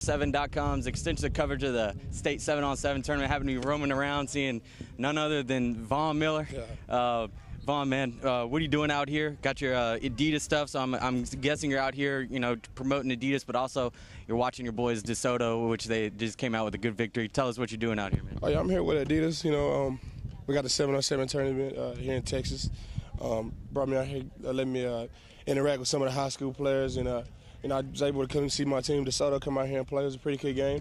7.com's extensive coverage of the state 7-on-7 tournament. Happened to be roaming around seeing none other than Vaughn Miller. Vaughn, man, what are you doing out here? Got your Adidas stuff, so I'm guessing you're out here, promoting Adidas, but also you're watching your boys DeSoto, which they just came out with a good victory. Tell us what you're doing out here, man. Oh yeah, I'm here with Adidas. We got the 7-on-7 tournament here in Texas. Brought me out here, let me interact with some of the high school players, and I was able to come and see my team DeSoto come out here and play. It was a pretty good game.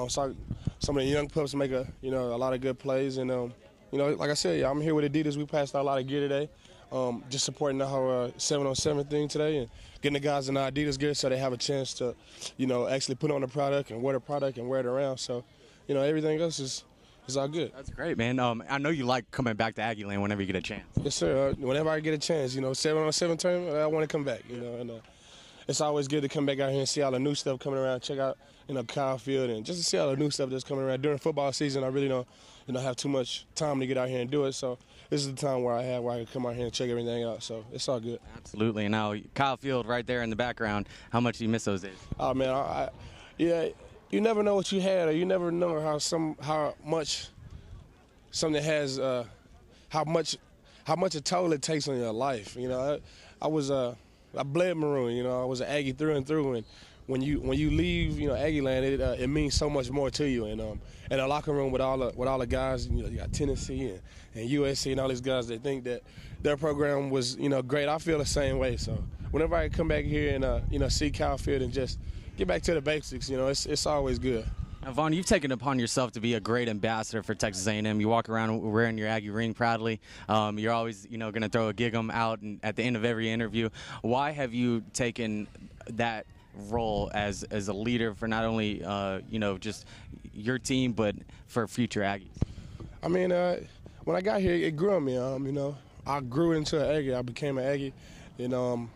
Saw some of the young pups make a lot of good plays, and like I said, I'm here with Adidas. We passed out a lot of gear today, just supporting the whole 7-on-7 thing today, and getting the guys in the Adidas gear so they have a chance to, actually put on the product and wear the product and wear it around. So, everything else is all good. That's great, man. I know you like coming back to Aggie Land whenever you get a chance. Yes, sir. Whenever I get a chance, 7-on-7 tournament, I want to come back, and it's always good to come back out here and see all the new stuff coming around, check out, Kyle Field, and just to see all the new stuff that's coming around. During football season, I really don't, have too much time to get out here and do it, so this is the time where I can come out here and check everything out, so it's all good. Absolutely. And now, Kyle Field right there in the background, how much do you miss those days? Oh, man, yeah, you never know what you had, or you never know how much something has, how much a toll it takes on your life. I bled maroon. I was an Aggie through and through, and when you leave, Aggie Land, it means so much more to you. And in the locker room with all the guys, you got Tennessee and USC and all these guys that think that their program was great. I feel the same way. So whenever I come back here and see Kyle Field and just get back to the basics, it's always good. Now, Vaughn, you've taken it upon yourself to be a great ambassador for Texas A&M. You walk around wearing your Aggie ring proudly. You're always, going to throw a gig 'em out at the end of every interview. Why have you taken that role as a leader for not only, just your team, but for future Aggies? I mean, when I got here, it grew on me. I grew into an Aggie. I became an Aggie. I'm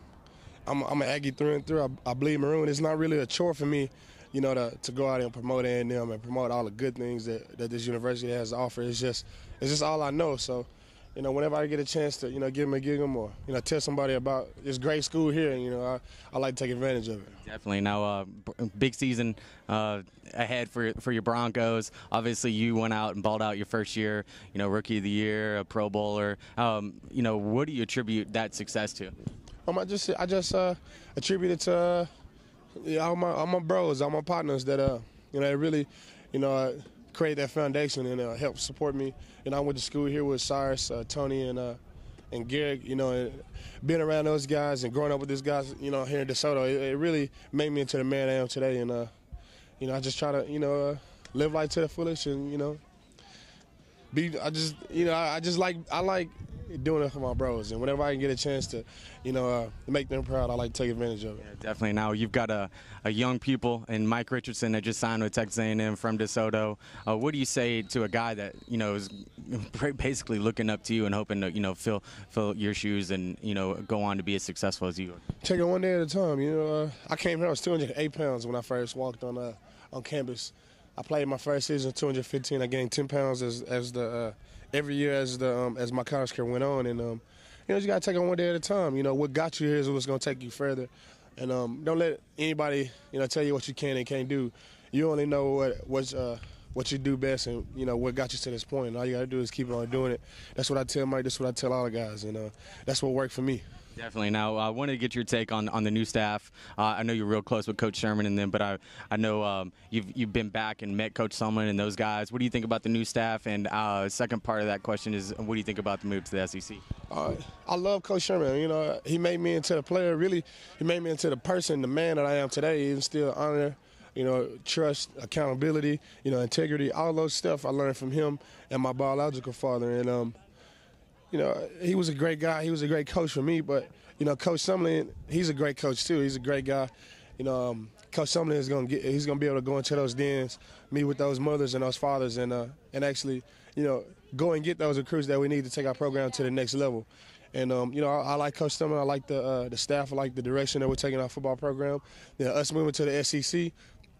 an Aggie through and through. I bleed maroon. It's not really a chore for me, to go out and promote A&M and promote all the good things that this university has to offer. It's just all I know. So, whenever I get a chance to, give them a gig or, tell somebody about this great school here, I like to take advantage of it. Definitely. Now, big season ahead for your Broncos. Obviously, you went out and balled out your first year, Rookie of the Year, a Pro Bowler. What do you attribute that success to? I just attribute it to all my bros, all my partners that they really create that foundation and help support me. I went to school here with Cyrus, Tony, and Garrick. And being around those guys and growing up with these guys, here in DeSoto, it really made me into the man I am today. And I just try to live life to the fullest and I like doing it for my bros, and whenever I can get a chance to, make them proud, I like to take advantage of it. Yeah, definitely. Now you've got a young pupil in Mike Richardson that just signed with Texas A&M from DeSoto. What do you say to a guy that is basically looking up to you and hoping to fill your shoes and go on to be as successful as you are? Take it one day at a time. I came here, I was 208 pounds when I first walked on campus. I played my first season 215. I gained 10 pounds every year as my college career went on, and you just gotta take it one day at a time. What got you here is what's gonna take you further, and don't let anybody tell you what you can and can't do. You only know what you do best, and what got you to this point. And all you gotta do is keep on doing it. That's what I tell Mike. That's what I tell all the guys, and that's what worked for me. Definitely. Now, I wanted to get your take on the new staff. I know you're real close with Coach Sherman and them, but I know you've been back and met Coach Sumlin and those guys. What do you think about the new staff? And second part of that question is, what do you think about the move to the SEC? I love Coach Sherman. He made me into the player. Really, he made me into the person, the man that I am today. He instilled honor, trust, accountability, integrity, all those stuff I learned from him and my biological father. And he was a great guy. He was a great coach for me. But, Coach Sumlin, he's a great coach too. He's a great guy. Coach Sumlin is he's gonna be able to go into those dens, meet with those mothers and those fathers, and actually, go and get those recruits that we need to take our program to the next level. And I like Coach Sumlin. I like the staff. I like the direction that we're taking our football program. Us moving to the SEC.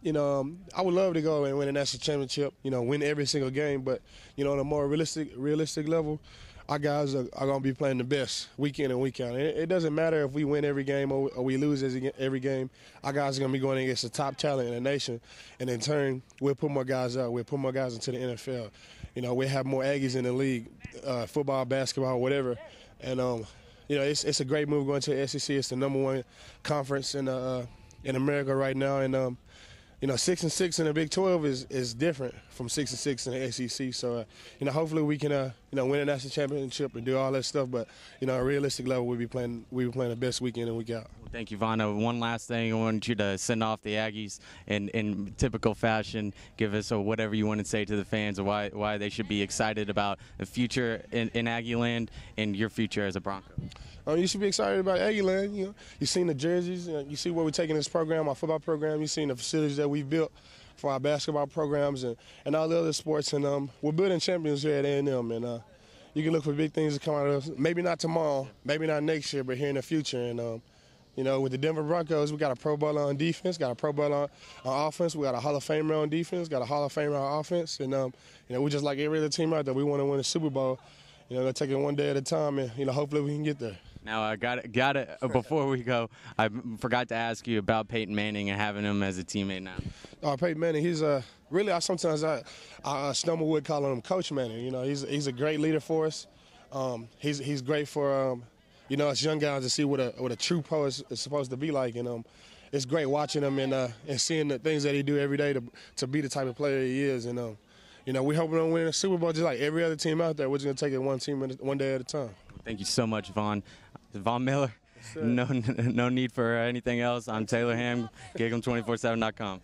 I would love to go and win a national championship. Win every single game. But on a more realistic level, our guys are going to be playing the best week in and week out. It doesn't matter if we win every game or we lose every game. Our guys are going to be going against the top talent in the nation, and in turn, we'll put more guys out. We'll put more guys into the NFL. You know, we have more Aggies in the league, football, basketball, whatever. And, you know, it's a great move going to the SEC. It's the #1 conference in America right now. And, you know, 6-6 in the Big 12 is different from 6-6 in the SEC. So, you know, hopefully we can, you know, win a national championship and do all that stuff. But, you know, at a realistic level, we'll be playing the best week in and week out. Well, thank you, Von. One last thing, I want you to send off the Aggies in typical fashion. Give us whatever you want to say to the fans of why they should be excited about the future in Aggie land and your future as a Bronco. You should be excited about Aggieland. You know, you've seen the jerseys. You see where we're taking this program, our football program. You've seen the facilities that we've built for our basketball programs and all the other sports. And we're building champions here at A&M. And you can look for big things to come out of us. Maybe not tomorrow, maybe not next year, but here in the future. And, you know, with the Denver Broncos, we got a Pro Bowler on defense, got a Pro Bowler on offense. We got a Hall of Famer on defense, got a Hall of Famer on offense. And, you know, we just like every other team out there. We want to win a Super Bowl. You know, we'll take it one day at a time, and, you know, hopefully we can get there. Now, I got it. Before we go, I forgot to ask you about Peyton Manning and having him as a teammate now. Peyton Manning, he's really, I stumble with calling him Coach Manning. You know, he's a great leader for us. He's great for, you know, us young guys to see what a true pro is supposed to be like. And it's great watching him and seeing the things that he do every day to be the type of player he is. And, you know, we're hoping to win a Super Bowl just like every other team out there. We're just going to take it one day at a time. Thank you so much, Von. Von Miller, no need for anything else. I'm Taylor Ham, GigEm247.com.